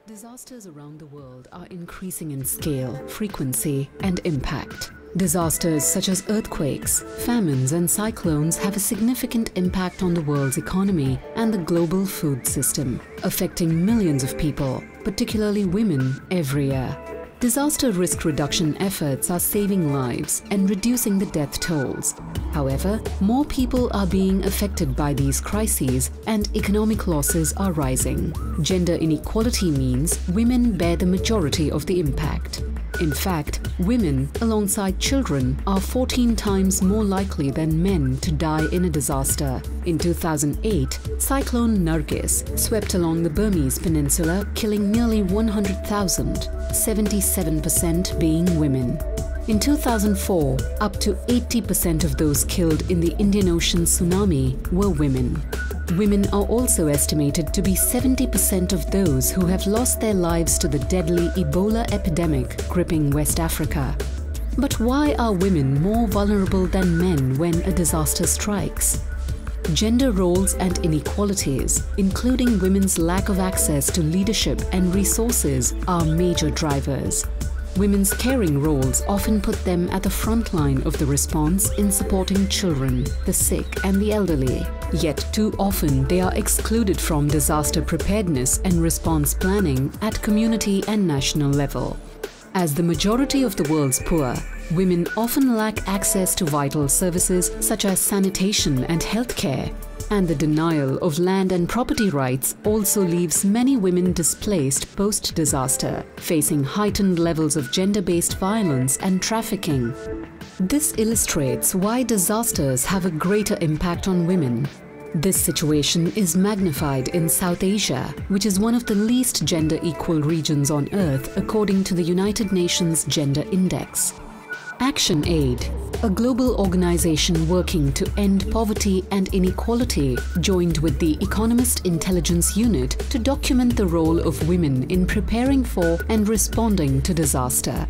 Disasters around the world are increasing in scale, frequency, and impact. Disasters such as earthquakes, famines, and cyclones have a significant impact on the world's economy and the global food system, affecting millions of people, particularly women, every year. Disaster risk reduction efforts are saving lives and reducing the death tolls. However, more people are being affected by these crises and economic losses are rising. Gender inequality means women bear the majority of the impact. In fact, women, alongside children, are 14 times more likely than men to die in a disaster. In 2008, Cyclone Nargis swept along the Burmese Peninsula, killing nearly 100,000, 77% being women. In 2004, up to 80% of those killed in the Indian Ocean tsunami were women. Women are also estimated to be 70% of those who have lost their lives to the deadly Ebola epidemic gripping West Africa. But why are women more vulnerable than men when a disaster strikes? Gender roles and inequalities, including women's lack of access to leadership and resources, are major drivers. Women's caring roles often put them at the front line of the response in supporting children, the sick and the elderly. Yet too often they are excluded from disaster preparedness and response planning at community and national level. As the majority of the world's poor, women often lack access to vital services such as sanitation and healthcare. And the denial of land and property rights also leaves many women displaced post-disaster, facing heightened levels of gender-based violence and trafficking. This illustrates why disasters have a greater impact on women. This situation is magnified in South Asia, which is one of the least gender-equal regions on Earth according to the United Nations Gender Index. ActionAid, a global organization working to end poverty and inequality, joined with the Economist Intelligence Unit to document the role of women in preparing for and responding to disaster.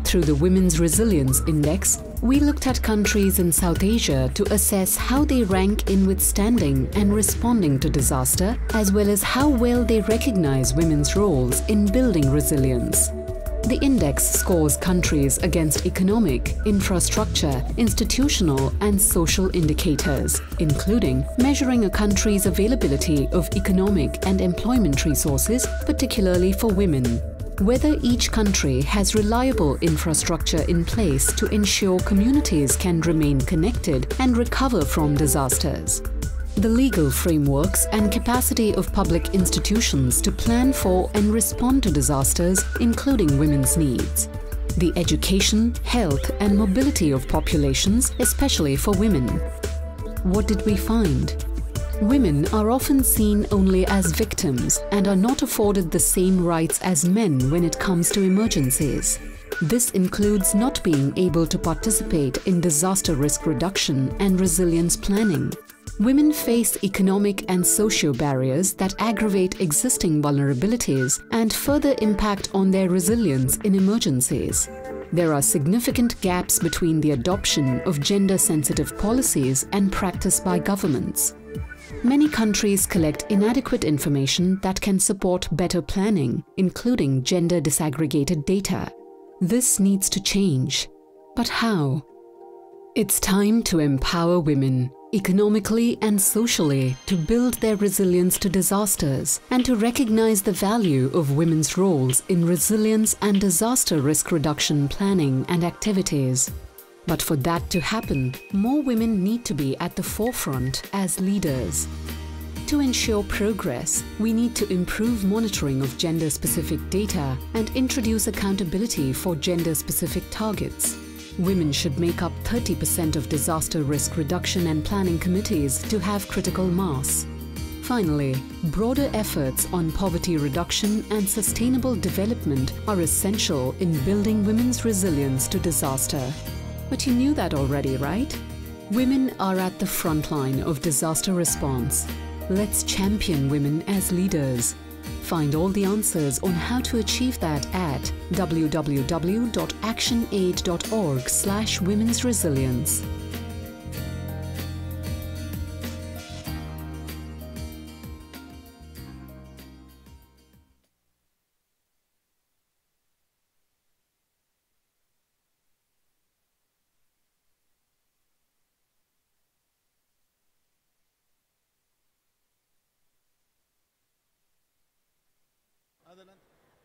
Through the Women's Resilience Index, we looked at countries in South Asia to assess how they rank in withstanding and responding to disaster, as well as how well they recognize women's roles in building resilience. The index scores countries against economic, infrastructure, institutional and social indicators, including measuring a country's availability of economic and employment resources, particularly for women, whether each country has reliable infrastructure in place to ensure communities can remain connected and recover from disasters, the legal frameworks and capacity of public institutions to plan for and respond to disasters, including women's needs, the education, health and mobility of populations, especially for women. What did we find? Women are often seen only as victims and are not afforded the same rights as men when it comes to emergencies. This includes not being able to participate in disaster risk reduction and resilience planning. Women face economic and socio barriers that aggravate existing vulnerabilities and further impact on their resilience in emergencies. There are significant gaps between the adoption of gender-sensitive policies and practice by governments. Many countries collect inadequate information that can support better planning, including gender disaggregated data. This needs to change. But how? It's time to empower women, economically and socially, to build their resilience to disasters and to recognize the value of women's roles in resilience and disaster risk reduction planning and activities. But for that to happen, more women need to be at the forefront as leaders. To ensure progress, we need to improve monitoring of gender-specific data and introduce accountability for gender-specific targets. Women should make up 30% of disaster risk reduction and planning committees to have critical mass. Finally, broader efforts on poverty reduction and sustainable development are essential in building women's resilience to disaster. But you knew that already, right? Women are at the front line of disaster response. Let's champion women as leaders. Find all the answers on how to achieve that at www.actionaid.org/womensresilience.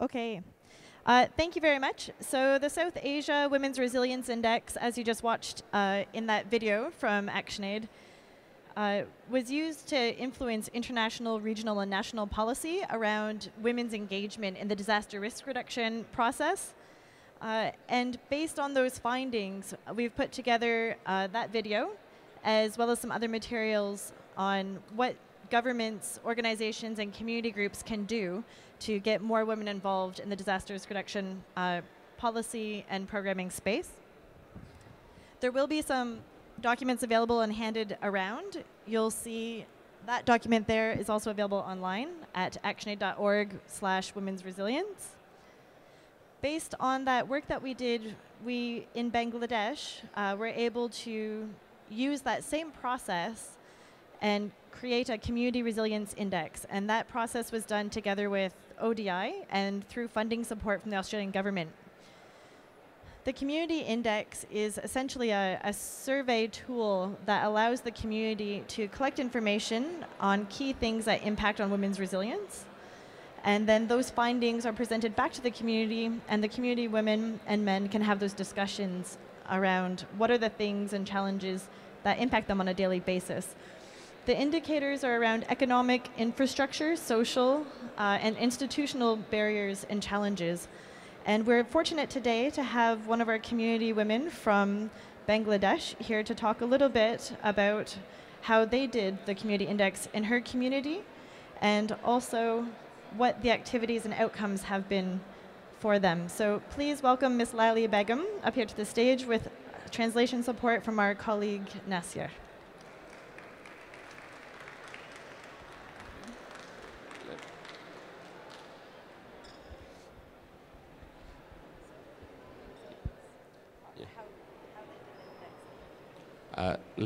Okay. Thank you very much. So the South Asia Women's Resilience Index, as you just watched in that video from ActionAid, was used to influence international, regional, and national policy around women's engagement in the disaster risk reduction process. And based on those findings, we've put together that video, as well as some other materials on what governments, organizations, and community groups can do to get more women involved in the disaster risk reduction policy and programming space. There will be some documents available and handed around. You'll see that document there is also available online at actionaid.org/women's resilience. Based on that work that we did, we in Bangladesh were able to use that same process and create a community resilience index. And that process was done together with ODI and through funding support from the Australian government. The community index is essentially a survey tool that allows the community to collect information on key things that impact on women's resilience. And then those findings are presented back to the community, and the community women and men can have those discussions around what are the things and challenges that impact them on a daily basis. The indicators are around economic infrastructure, social, and institutional barriers and challenges. And we're fortunate today to have one of our community women from Bangladesh here to talk a little bit about how they did the community index in her community, and also what the activities and outcomes have been for them. So please welcome Ms. Lali Begum up here to the stage with translation support from our colleague Nasir.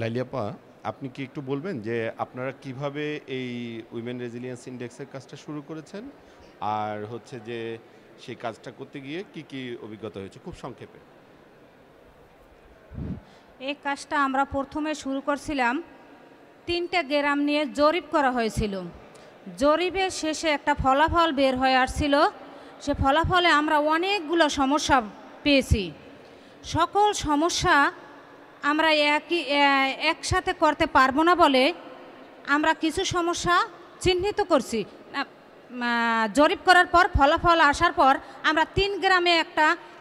লাইলিয়াপা, আপনি কি একটু বলবেন যে আপনারা কিভাবে এই women resilience ইন্ডেক্সের কাজটা শুরু করেছেন, আর হচ্ছে যে সেই কাজটা করতে গিয়ে কি কি অভিজ্ঞতা হয়েছে, খুব সংক্ষেপে? এই কাজটা আমরা প্রথমে শুরু করছিলাম, 3টে গ্রাম নিয়ে জরিপ করা হয়েছিল। জরিপের শেষে একটা ফলাফল বের হয়ে আসছিল। সে ফলাফলে আমরা অনেকগুলো সমস্যা পেয়েছি। সকল সমস্যা আমরা একসাথে করতে পারবো না বলে আমরা কিছু সমস্যা চিহ্নিত করছি। জরিপ করার পর ফলাফল আসার পর আমরা 3 গ্রামে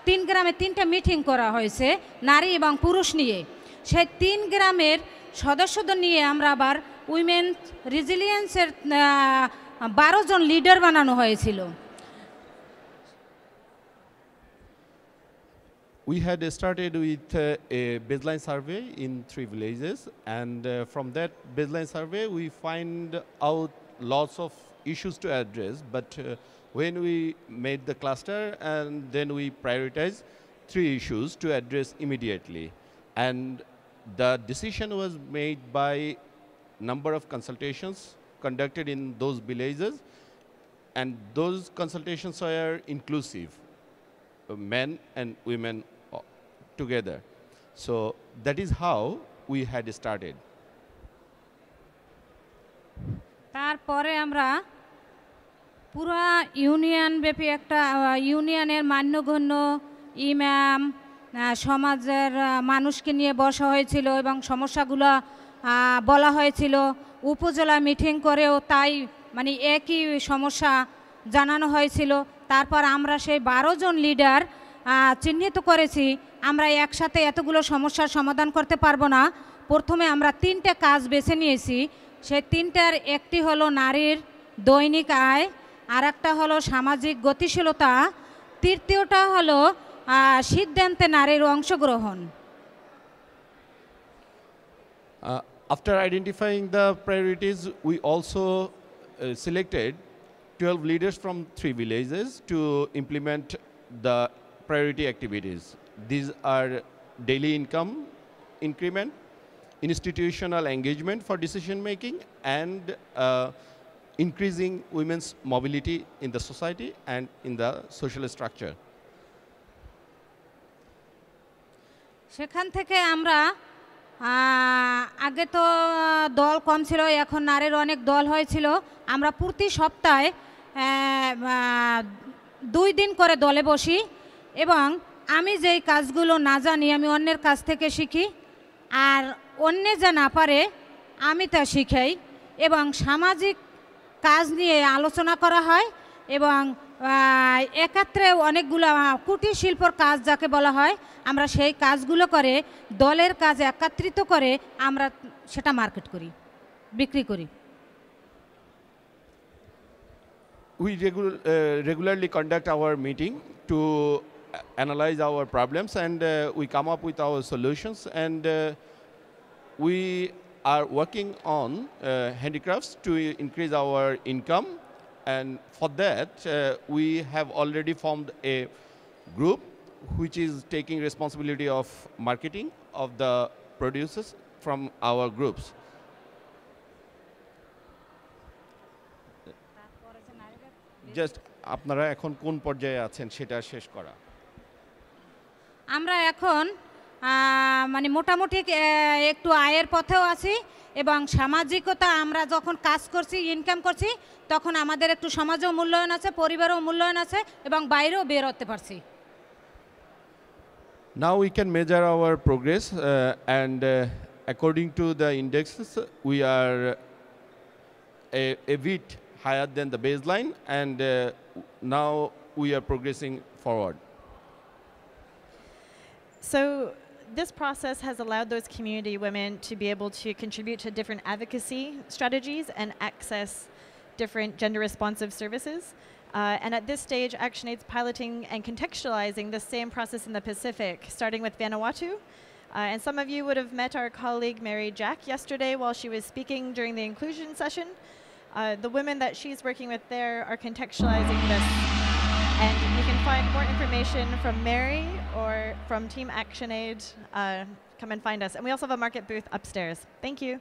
3টে মিটিং করা হয়েছে নারী এবং পুরুষ নিয়ে। সেই 3 গ্রামের সদস্যদের নিয়ে আমরা আবার উইমেন রেজিলিয়েন্সের 12 জন লিডার বানানো হয়েছিল। We had started with a baseline survey in 3 villages, and from that baseline survey we find out lots of issues to address, but when we made the cluster, and then we prioritized 3 issues to address immediately, and the decision was made by number of consultations conducted in those villages, and those consultations were inclusive, men and women together. So that is how we had started. তারপরে আমরা পুরা union ব্যাপী একটা ইউনিয়নের মান্যগণ্য ইমাম, সমাজের মানুষকে নিয়ে বসা হয়েছিল এবং সমস্যাগুলো বলা হয়েছিল। উপজেলা মিটিং করেও তাই মানে একই সমস্যা জানানো হয়েছিল। তারপর আমরা সেই 12 জন লিডার চিহ্নিত করেছি। আমরা একসাথে এতগুলো সমস্যার সমাধান করতে পারবো না। প্রথমে আমরা 3টে কাজ বেছে নিয়েছি। সেই 3টার একটি হলো নারীর দৈনিক আয়, আর একটা হলো সামাজিক গতিশীলতা, তৃতীয়টা হলো সিদ্ধান্তে নারীর অংশগ্রহণ। After identifying the priorities, we also selected 12 leaders from 3 villages to implement the priority activities. These are daily income increment, institutional engagement for decision making, and increasing women's mobility in the society and in the social structure. সেখান থেকে আমরা আগে তো দল কম ছিল, এখন নারীর অনেক দল হয়েছিল। আমরা প্রতি সপ্তাহে 2 দিন করে দলে বসি এবং আমি যেই কাজগুলো না জানি আমি অন্যের কাছ থেকে শিখি আর অন্যে যা না পারে আমি তা শিখাই এবং সামাজিক কাজ নিয়ে আলোচনা করা হয় এবং একাত্রে অনেকগুলো কুটির শিল্পর কাজ যাকে বলা হয় আমরা সেই কাজগুলো করে দলের কাজ একত্রিত করে আমরা সেটা মার্কেট করি বিক্রি করি We regularly conduct our meeting to analyze our problems and we come up with our solutions and we are working on handicrafts to increase our income and for that we have already formed a group which is taking responsibility of marketing of the producers from our groups. Just আপনারা এখন কোন পর্যায়ে আছেন সেটা শেষ করা আমরা এখন মানে মোটামুটি একটু আয়ের পথেও আছি এবং সামাজিকতা আমরা যখন কাজ করছি ইনকাম করছি তখন আমাদের একটু সমাজেও মূল্যায়ন আছে পরিবারেও মূল্যায়ন আছে এবং বাইরেও বের হতে পারছি Now we can measure our progress and according to the indexes we are a bit higher than the baseline and now we are progressing forward. So this process has allowed those community women to be able to contribute to different advocacy strategies and access different gender responsive services. And at this stage, ActionAid's piloting and contextualizing the same process in the Pacific, starting with Vanuatu. And some of you would have met our colleague Mary Jack yesterday while she was speaking during the inclusion session. The women that she's working with there are contextualizing this. And you can find more information from Mary or from Team ActionAid. Come and find us. And we also have a market booth upstairs. Thank you.